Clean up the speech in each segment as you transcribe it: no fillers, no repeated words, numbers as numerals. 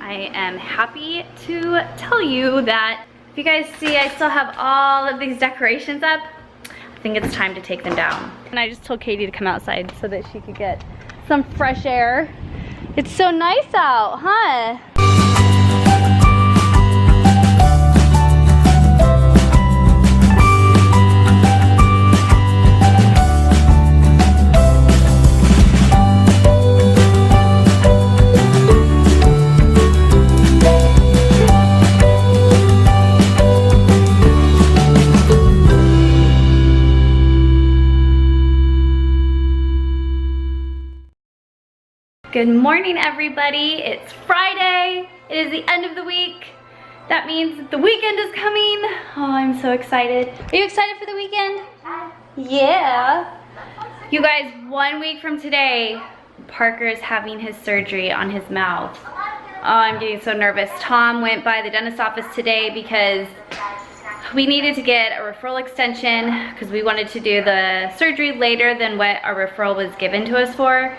I am happy to tell you that if you guys see, I still have all of these decorations up. I think it's time to take them down. And I just told Katie to come outside so that she could get some fresh air. It's so nice out, huh? Good morning, everybody. It's Friday. It is the end of the week. That means the weekend is coming. Oh, I'm so excited. Are you excited for the weekend? Yeah. You guys, 1 week from today, Parker is having his surgery on his mouth. Oh, I'm getting so nervous. Tom went by the dentist office today because we needed to get a referral extension because we wanted to do the surgery later than what our referral was given to us for.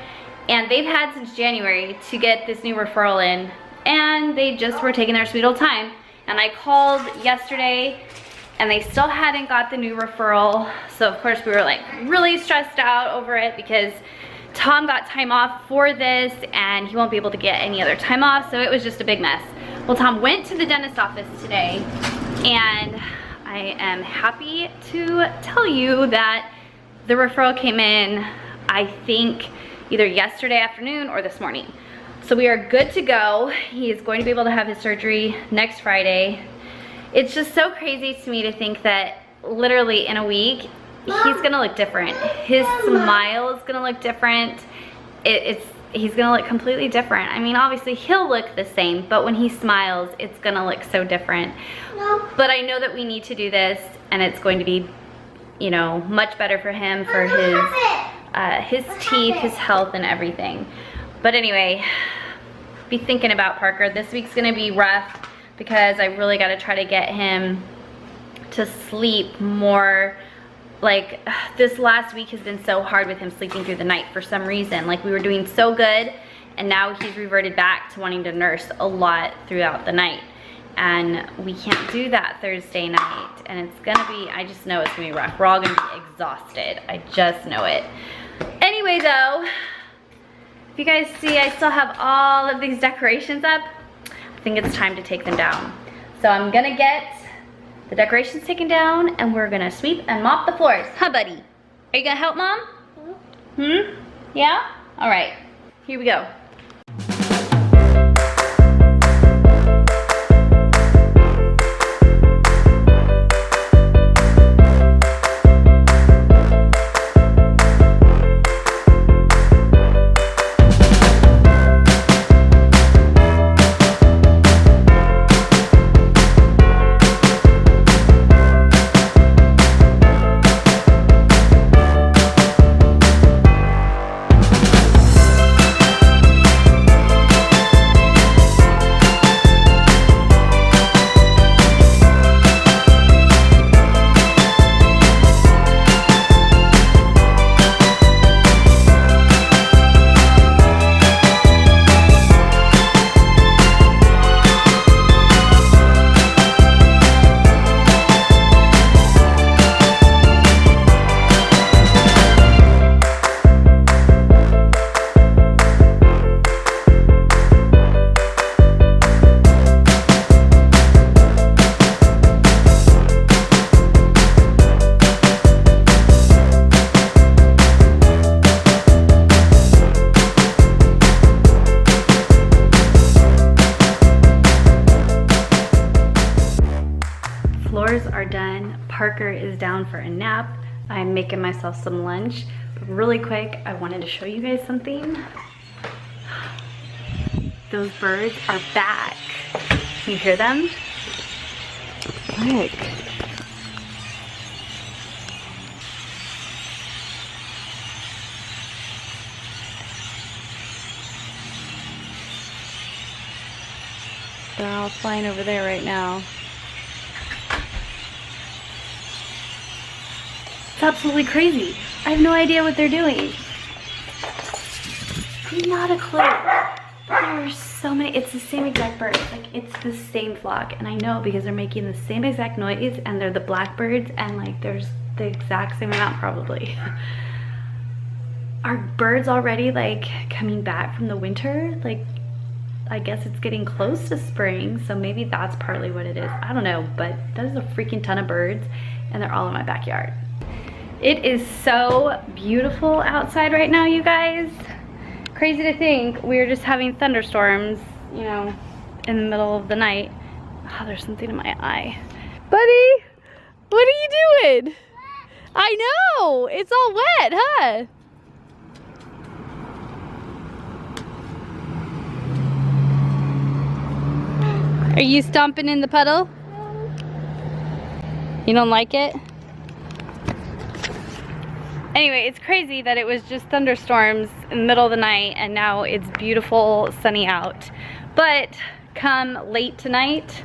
And they've had since January to get this new referral in, and they just were taking their sweet old time. And I called yesterday and they still hadn't got the new referral. So of course we were like really stressed out over it because Tom got time off for this and he won't be able to get any other time off. So it was just a big mess. Well, Tom went to the dentist office today and I am happy to tell you that the referral came in, I think, either yesterday afternoon or this morning. So we are good to go. He is going to be able to have his surgery next Friday. It's just so crazy to me to think that literally in a week, he's gonna look different. His smile is gonna look different. He's gonna look completely different. I mean, obviously he'll look the same, but when he smiles, it's gonna look so different. But I know that we need to do this and it's going to be, you know, much better for him, for his teeth, his health, and everything. But anyway, be thinking about Parker. This week's gonna be rough because I really gotta try to get him to sleep more. Like, this last week has been so hard with him sleeping through the night for some reason. Like, we were doing so good, and now he's reverted back to wanting to nurse a lot throughout the night. And we can't do that Thursday night. And it's gonna be, I just know it's gonna be rough. We're all gonna be exhausted. I just know it. Anyway though, if you guys see, I still have all of these decorations up. I think it's time to take them down. So I'm gonna get the decorations taken down and we're gonna sweep and mop the floors. Huh, buddy? Are you gonna help Mom? Yeah? All right, here we go. Are done. Parker is down for a nap. I'm making myself some lunch. But really quick, I wanted to show you guys something. Those birds are back. Can you hear them? Look. They're all flying over there right now. It's absolutely crazy. I have no idea what they're doing. Not a clue. They're so so many, it's the same exact birds. Like, it's the same flock. And I know because they're making the same exact noise, and they're the blackbirds, and like there's the exact same amount probably. Are birds already like coming back from the winter? Like, I guess it's getting close to spring, so maybe that's partly what it is. I don't know, but there's a freaking ton of birds, and they're all in my backyard. It is so beautiful outside right now, you guys. Crazy to think we were just having thunderstorms, you know, in the middle of the night. Oh, there's something in my eye. Buddy, what are you doing? I know, it's all wet, huh? Are you stomping in the puddle? You don't like it? Anyway, it's crazy that it was just thunderstorms in the middle of the night, and now it's beautiful, sunny out. But come late tonight,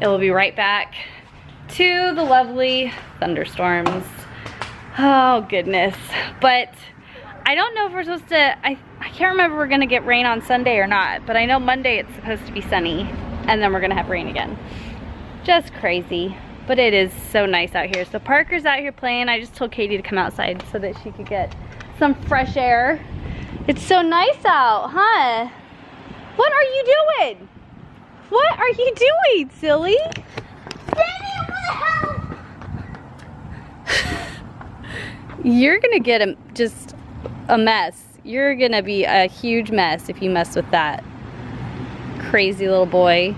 it will be right back to the lovely thunderstorms. Oh goodness. But I don't know if we're supposed to, I can't remember if we're gonna get rain on Sunday or not, but I know Monday it's supposed to be sunny, and then we're gonna have rain again. Just crazy. But it is so nice out here. So Parker's out here playing. I just told Katie to come outside so that she could get some fresh air. It's so nice out, huh? What are you doing? What are you doing, silly? You're gonna get just a mess. You're gonna be a huge mess if you mess with that. Crazy little boy.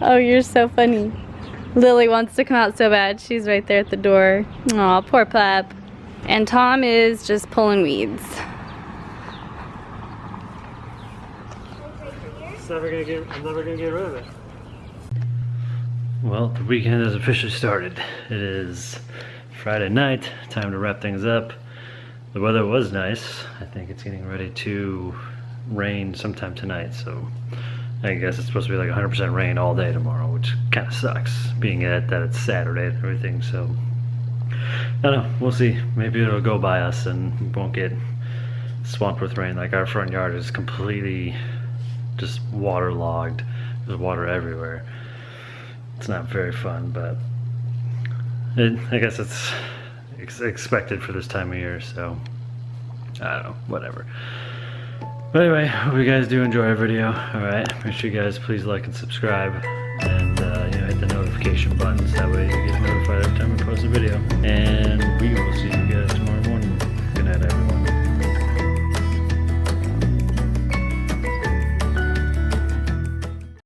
Oh, you're so funny. Lily wants to come out so bad. She's right there at the door. Aw, poor pup. And Tom is just pulling weeds. I'm never gonna get rid of it. Well, the weekend has officially started. It is Friday night, time to wrap things up. The weather was nice. I think it's getting ready to rain sometime tonight, so I guess it's supposed to be like 100% rain all day tomorrow, which kind of sucks, being that it's Saturday and everything, so I don't know, we'll see. Maybe it'll go by us and we won't get swamped with rain. Like, our front yard is completely just waterlogged. There's water everywhere. It's not very fun, but I guess it's expected for this time of year, so I don't know, whatever. But anyway, hope you guys do enjoy our video. Alright, make sure you guys please like and subscribe, and you know, hit the notification buttons. That way you get notified every time we post a video. And we will see you guys tomorrow.